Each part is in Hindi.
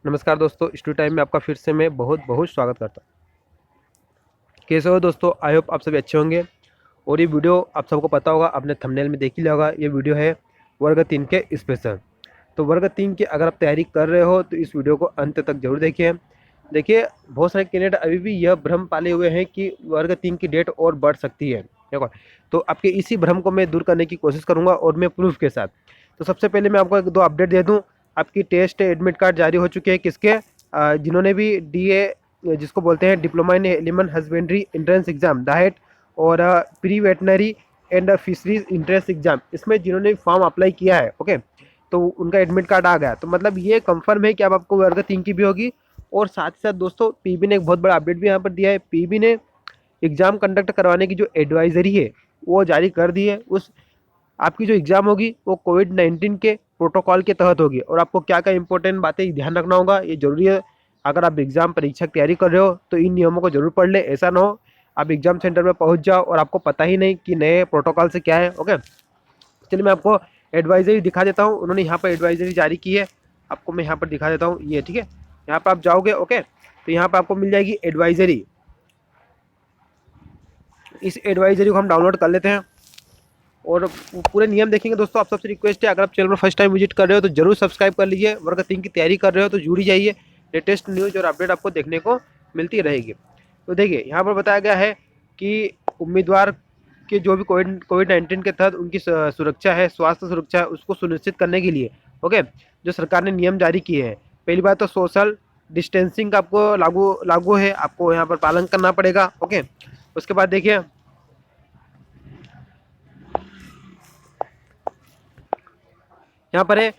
नमस्कार दोस्तों, स्टूडियो टाइम में आपका फिर से मैं बहुत बहुत स्वागत करता हूँ। कैसे हो दोस्तों? आई होप आप सभी अच्छे होंगे। और ये वीडियो आप सबको पता होगा, आपने थंबनेल में देख ही लिया होगा। ये वीडियो है वर्ग 3 के स्पेशल। तो वर्ग 3 की अगर आप तैयारी कर रहे हो तो इस वीडियो को अंत तक जरूर देखिए। देखिए, बहुत सारे कैंडिडेट अभी भी यह भ्रम पाले हुए हैं कि वर्ग 3 की डेट और बढ़ सकती है। देखो, तो आपके इसी भ्रम को मैं दूर करने की कोशिश करूंगा और मैं प्रूफ के साथ। तो सबसे पहले मैं आपको एक दो अपडेट दे दूं। आपकी टेस्ट एडमिट कार्ड जारी हो चुके हैं किसके? जिन्होंने भी डीए, जिसको बोलते हैं diploma in animal husbandry entrance exam डाइट, और pre veterinary and fisheries entrance exam, इसमें जिन्होंने फॉर्म अप्लाई किया है, ओके, तो उनका एडमिट कार्ड आ गया। तो मतलब ये कंफर्म है कि अब आपको वर्ग 3 की भी होगी। और साथ ही साथ दोस्तों, पीबी ने एक बहुत बड़ा अपडेट भी यहाँ पर दिया है। पीबी ने एग्जाम कंडक्ट करवाने की जो एडवाइजरी है वो जारी कर दी है। उस आपकी जो एग्जाम होगी वो कोविड-19 के प्रोटोकॉल के तहत होगी। और आपको क्या क्या इंपॉर्टेंट बातें ध्यान रखना होगा, ये जरूरी है। अगर आप एग्जाम परीक्षा की तैयारी कर रहे हो तो इन नियमों को जरूर पढ़ ले। ऐसा ना हो आप एग्जाम सेंटर में पहुंच जाओ और आपको पता ही नहीं कि नए प्रोटोकॉल से क्या है। ओके, चलिए मैं आपको एडवाइजरी दिखा देता हूँ। उन्होंने यहाँ पर एडवाइजरी जारी की है, आपको मैं यहाँ पर दिखा देता हूँ। ये ठीक है, यहाँ पर आप जाओगे, ओके, तो यहाँ पर आपको मिल जाएगी एडवाइजरी। इस एडवाइजरी को हम डाउनलोड कर लेते हैं और पूरे नियम देखेंगे। दोस्तों, आप सबसे रिक्वेस्ट है, अगर आप चैनल पर फर्स्ट टाइम विजिट कर रहे हो तो जरूर सब्सक्राइब कर लीजिए। वर्ग 3 की तैयारी कर रहे हो तो जुड़ी जाइए, लेटेस्ट न्यूज़ और अपडेट आपको देखने को मिलती रहेगी। तो देखिए, यहाँ पर बताया गया है कि उम्मीदवार के जो भी कोविड-19 के तहत उनकी सुरक्षा है, स्वास्थ्य सुरक्षा है, उसको सुनिश्चित करने के लिए, ओके, जो सरकार ने नियम जारी किए हैं। पहली बात तो सोशल डिस्टेंसिंग का आपको लागू है, आपको यहाँ पर पालन करना पड़ेगा, ओके। उसके बाद देखिए, यहाँ पर है,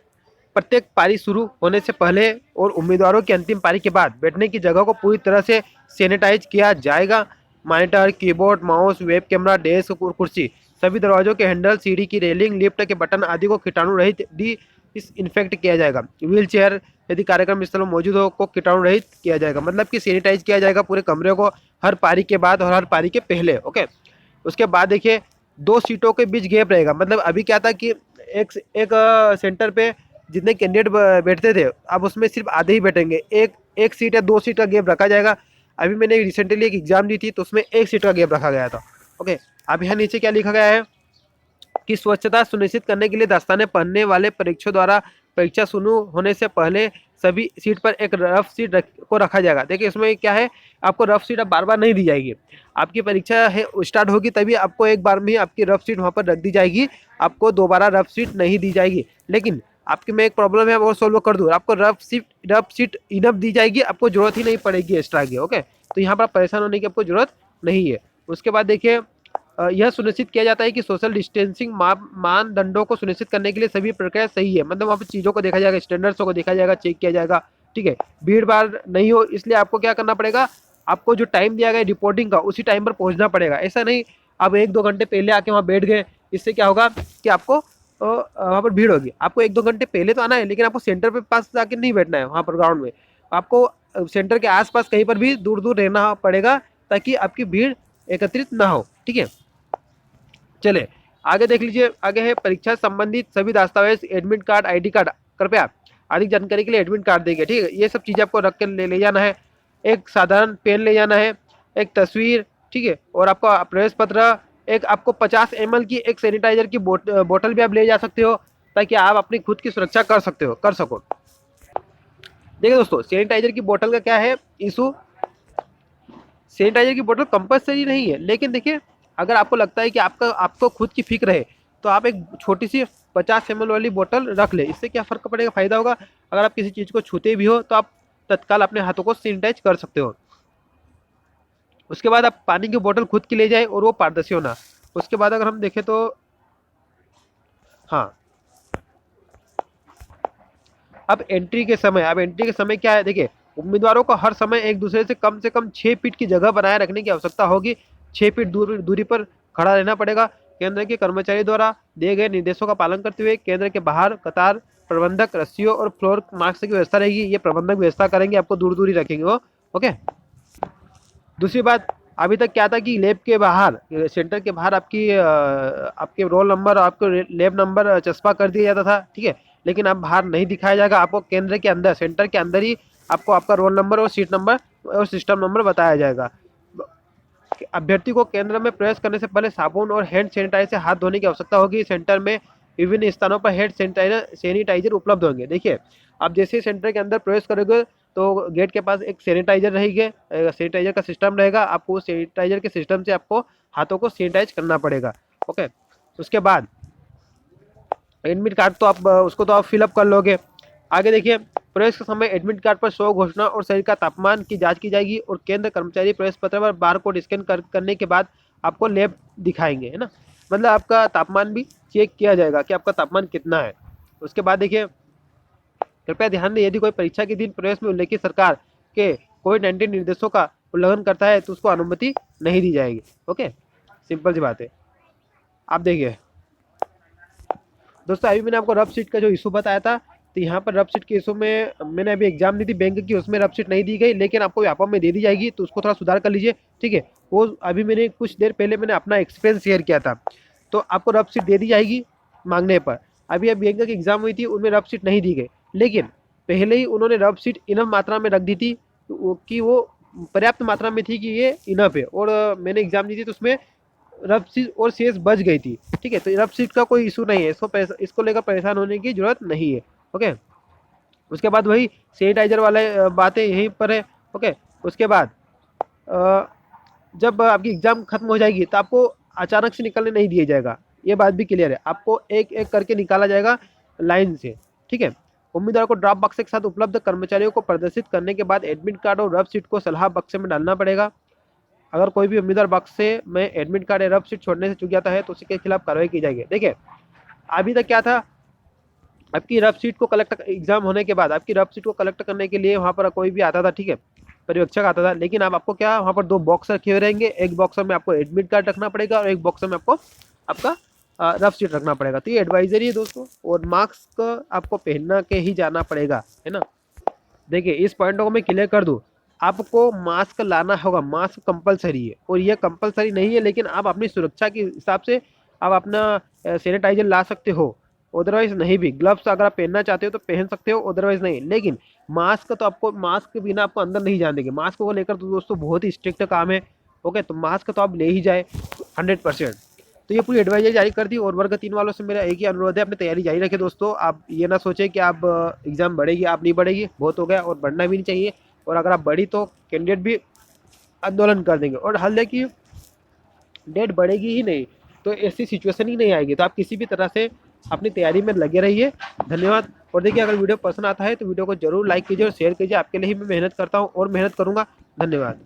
प्रत्येक पारी शुरू होने से पहले और उम्मीदवारों की अंतिम पारी के बाद बैठने की जगह को पूरी तरह से सैनिटाइज किया जाएगा। Monitor, keyboard, mouse, web camera, desk और कुर्सी, सभी दरवाजों के हैंडल, सीढ़ी की रेलिंग, लिफ्ट के बटन आदि को कीटाणु रहित डिसइंफेक्ट किया जाएगा। व्हील चेयर यदि कार्यक्रम स्थल में मौजूद हो को कीटाणु रहित किया जाएगा, मतलब कि सैनिटाइज किया जाएगा पूरे कमरे को, हर पारी के बाद और हर पारी के पहले, ओके। उसके बाद देखिए, दो सीटों के बीच गैप रहेगा। मतलब अभी क्या था कि एक एक सेंटर पे जितने कैंडिडेट बैठते थे, अब उसमें सिर्फ आधे ही बैठेंगे। एक एक सीट या दो सीट का गैप रखा जाएगा। अभी मैंने रिसेंटली एक एग्जाम दी थी तो उसमें एक सीट का गैप रखा गया था, ओके। अब यहाँ नीचे क्या लिखा गया है कि स्वच्छता सुनिश्चित करने के लिए दस्ताने पहनने वाले परीक्षकों द्वारा परीक्षा शुरू होने से पहले सभी सीट पर एक रफ सीट को रखा जाएगा। देखिए, इसमें क्या है, आपको रफ सीट अब बार बार नहीं दी जाएगी। आपकी परीक्षा है स्टार्ट होगी तभी आपको एक बार में आपकी रफ सीट वहाँ पर रख दी जाएगी, आपको दोबारा रफ सीट नहीं दी जाएगी। लेकिन आपकी में एक प्रॉब्लम है, वो सोल्व कर दूँ, आपको रफ सीट इनफ दी जाएगी, आपको जरूरत ही नहीं पड़ेगी एक्स्ट्रा की, ओके। तो यहाँ पर परेशान होने की आपको जरूरत नहीं है। उसके बाद देखिए, यह सुनिश्चित किया जाता है कि सोशल डिस्टेंसिंग मानदंडों को सुनिश्चित करने के लिए सभी प्रक्रिया सही है। मतलब वहाँ पर चीज़ों को देखा जाएगा, स्टैंडर्ड्स को देखा जाएगा, चेक किया जाएगा, ठीक है। भीड़ भाड़ नहीं हो, इसलिए आपको क्या करना पड़ेगा, आपको जो टाइम दिया गया रिपोर्टिंग का उसी टाइम पर पहुंचना पड़ेगा। ऐसा नहीं आप एक दो घंटे पहले आके वहाँ बैठ गए, इससे क्या होगा कि आपको वहाँ पर भीड़ होगी। आपको एक दो घंटे पहले तो आना है, लेकिन आपको सेंटर पे पास जाके नहीं बैठना है वहाँ पर ग्राउंड में। आपको सेंटर के आसपास कहीं पर भी दूर दूर रहना पड़ेगा ताकि आपकी भीड़ एकत्रित ना हो, ठीक है। चले आगे देख लीजिए। आगे है परीक्षा संबंधित सभी दस्तावेज, एडमिट कार्ड, आईडी कार्ड, कृपया अधिक जानकारी के लिए एडमिट कार्ड देंगे, ठीक है। ये सब चीज़ें आपको रख के ले जाना है। एक साधारण पेन ले जाना है, एक तस्वीर, ठीक है, और आपका प्रवेश पत्र, एक आपको 50 ml की एक सैनिटाइजर की बोतल भी आप ले जा सकते हो ताकि आप अपनी खुद की सुरक्षा कर सको। देखिए दोस्तों, सैनिटाइजर की बोतल का क्या है इशू, सैनिटाइजर की बोतल कंपलसरी नहीं है, लेकिन देखिए, अगर आपको लगता है कि आपको खुद की फिक्र है तो आप एक छोटी सी 50 ml वाली बोतल रख ले। इससे क्या फ़र्क पड़ेगा, फ़ायदा होगा। अगर आप किसी चीज़ को छूते भी हो तो आप तत्काल अपने हाथों को सैनिटाइज कर सकते हो। उसके बाद आप पानी की बोतल खुद की ले जाए और वो पारदर्शी होना। उसके बाद अगर हम देखें तो हाँ, अब एंट्री के समय क्या है, देखिए, उम्मीदवारों को हर समय एक दूसरे से कम 6 फीट की जगह बनाए रखने की आवश्यकता होगी। 6 फीट दूरी पर खड़ा रहना पड़ेगा। केंद्र के कर्मचारी द्वारा दिए गए निर्देशों का पालन करते हुए केंद्र के बाहर कतार प्रबंधक रस्सियों और फ्लोर मार्क्स की व्यवस्था रहेगी। ये प्रबंधक व्यवस्था करेंगे, आपको दूरी रखेंगे वो, ओके। दूसरी बात, अभी तक क्या था कि लैब के बाहर, सेंटर के बाहर आपके रोल नंबर, आपको लैब नंबर चस्पा कर दिया जाता था, ठीक है। लेकिन अब बाहर नहीं दिखाया जाएगा, आपको केंद्र के अंदर, सेंटर के अंदर ही आपको आपका रोल नंबर और सीट नंबर और सिस्टम नंबर बताया जाएगा। अभ्यर्थी को केंद्र में प्रवेश करने से पहले साबुन और हैंड सैनिटाइजर से हाथ धोने की आवश्यकता होगी। सेंटर में विभिन्न स्थानों पर हैंड सैनिटाइजर उपलब्ध होंगे। देखिए, आप जैसे ही सेंटर के अंदर प्रवेश करोगे तो गेट के पास एक सैनिटाइजर रहेगी, सैनिटाइजर का सिस्टम रहेगा। आपको सैनिटाइजर के सिस्टम से आपको हाथों को सैनिटाइज करना पड़ेगा। ओके, उसके बाद एडमिट कार्ड तो आप उसको तो आप फिलअप कर लोगे। आगे देखिए, प्रवेश के समय एडमिट कार्ड पर स्व घोषणा और शरीर का तापमान की जांच की जाएगी और केंद्र कर्मचारी प्रवेश पत्र पर बार कोड स्कैन करने के बाद आपको लैब दिखाएंगे, है ना। मतलब आपका तापमान भी चेक किया जाएगा कि आपका तापमान कितना है। उसके बाद देखिए, कृपया ध्यान दें, यदि कोई परीक्षा के दिन प्रवेश में उल्लेखित सरकार के कोविड-19 निर्देशों का उल्लंघन करता है तो उसको अनुमति नहीं दी जाएगी। ओके, सिंपल सी बात है। आप देखिए दोस्तों, अभी मैंने आपको रफ सीट का जो इशू बताया था, तो यहाँ पर रफ सीट के इशू में मैंने अभी एग्जाम दी थी बैंक की, उसमें रफ सीट नहीं दी गई, लेकिन आपको व्यापम में दे दी जाएगी, तो उसको थोड़ा सुधार कर लीजिए, ठीक है। वो अभी मैंने कुछ देर पहले मैंने अपना एक्सपीरियंस शेयर किया था, तो आपको रफ सीट दे दी जाएगी मांगने पर। अभी अब बैंक की एग्जाम हुई थी, उनमें रफ सीट नहीं दी गई, लेकिन पहले ही उन्होंने रफ सीट इनफ मात्रा में रख दी थी कि वो पर्याप्त मात्रा में थी कि ये इनफ है। और मैंने एग्जाम दी थी तो उसमें रफ सीट और शेष बच गई थी, ठीक है। तो रफ सीट का कोई इशू नहीं है, इसको लेकर परेशान होने की जरूरत नहीं है। ओके, उसके बाद वही सैनिटाइजर वाले बातें यहीं पर है। ओके, उसके बाद जब आपकी एग्जाम खत्म हो जाएगी तो आपको अचानक से निकलने नहीं दिया जाएगा, ये बात भी क्लियर है। आपको एक एक करके निकाला जाएगा लाइन से, ठीक है। उम्मीदवार को ड्रॉप बक्से के साथ उपलब्ध कर्मचारियों को प्रदर्शित करने के बाद एडमिट कार्ड और रफ सीट को सलाह बक्से में डालना पड़ेगा। अगर कोई भी उम्मीदवार बक्से में एडमिट कार्ड या रफ सीट छोड़ने से चूक जाता है तो उसके खिलाफ कार्रवाई की जाएगी। देखिए, अभी तक क्या था, आपकी रफ सीट को कलेक्ट एग्जाम होने के बाद आपकी रफ सीट को कलेक्ट करने के लिए वहाँ पर कोई भी आता था, ठीक है, पर्यवेक्षक आता था। लेकिन अब आपको क्या, वहाँ पर दो बॉक्स रखे हुए रहेंगे, एक बॉक्स में आपको एडमिट कार्ड रखना पड़ेगा और एक बॉक्स में आपको आपका रफ सीट रखना पड़ेगा। तो ये एडवाइजरी है दोस्तों, और मास्क आपको पहनना के ही जाना पड़ेगा, है ना। देखिए, इस पॉइंट को मैं क्लियर कर दूं, आपको मास्क लाना होगा, मास्क कंपलसरी है। और ये कंपलसरी नहीं है, लेकिन आप अपनी सुरक्षा के हिसाब से आप अपना सैनिटाइजर ला सकते हो, अदरवाइज नहीं भी। ग्लव्स अगर आप पहनना चाहते हो तो पहन सकते हो, अदरवाइज नहीं। लेकिन मास्क तो आपको, मास्क के बिना आपको अंदर नहीं जाने देंगे। मास्क को लेकर तो दोस्तों बहुत ही स्ट्रिक्ट काम है। ओके, तो मास्क तो आप ले ही जाए 100%। तो ये पूरी एडवाइजरी जारी कर दी। और वर्ग 3 वालों से मेरा एक ही अनुरोध है, अपनी तैयारी जारी रखें दोस्तों। आप ये ना सोचें कि आप एग्जाम बढ़ेगी, आप नहीं बढ़ेगी, बहुत हो गया, और बढ़ना भी नहीं चाहिए। और अगर आप बढ़ी तो कैंडिडेट भी आंदोलन कर देंगे, और हल है कि डेट बढ़ेगी ही नहीं, तो ऐसी सिचुएशन ही नहीं आएगी। तो आप किसी भी तरह से अपनी तैयारी में लगे रहिए। धन्यवाद। और देखिए, अगर वीडियो पसंद आता है तो वीडियो को जरूर लाइक कीजिए और शेयर कीजिए। आपके लिए ही मैं मेहनत करता हूँ और मेहनत करूँगा। धन्यवाद।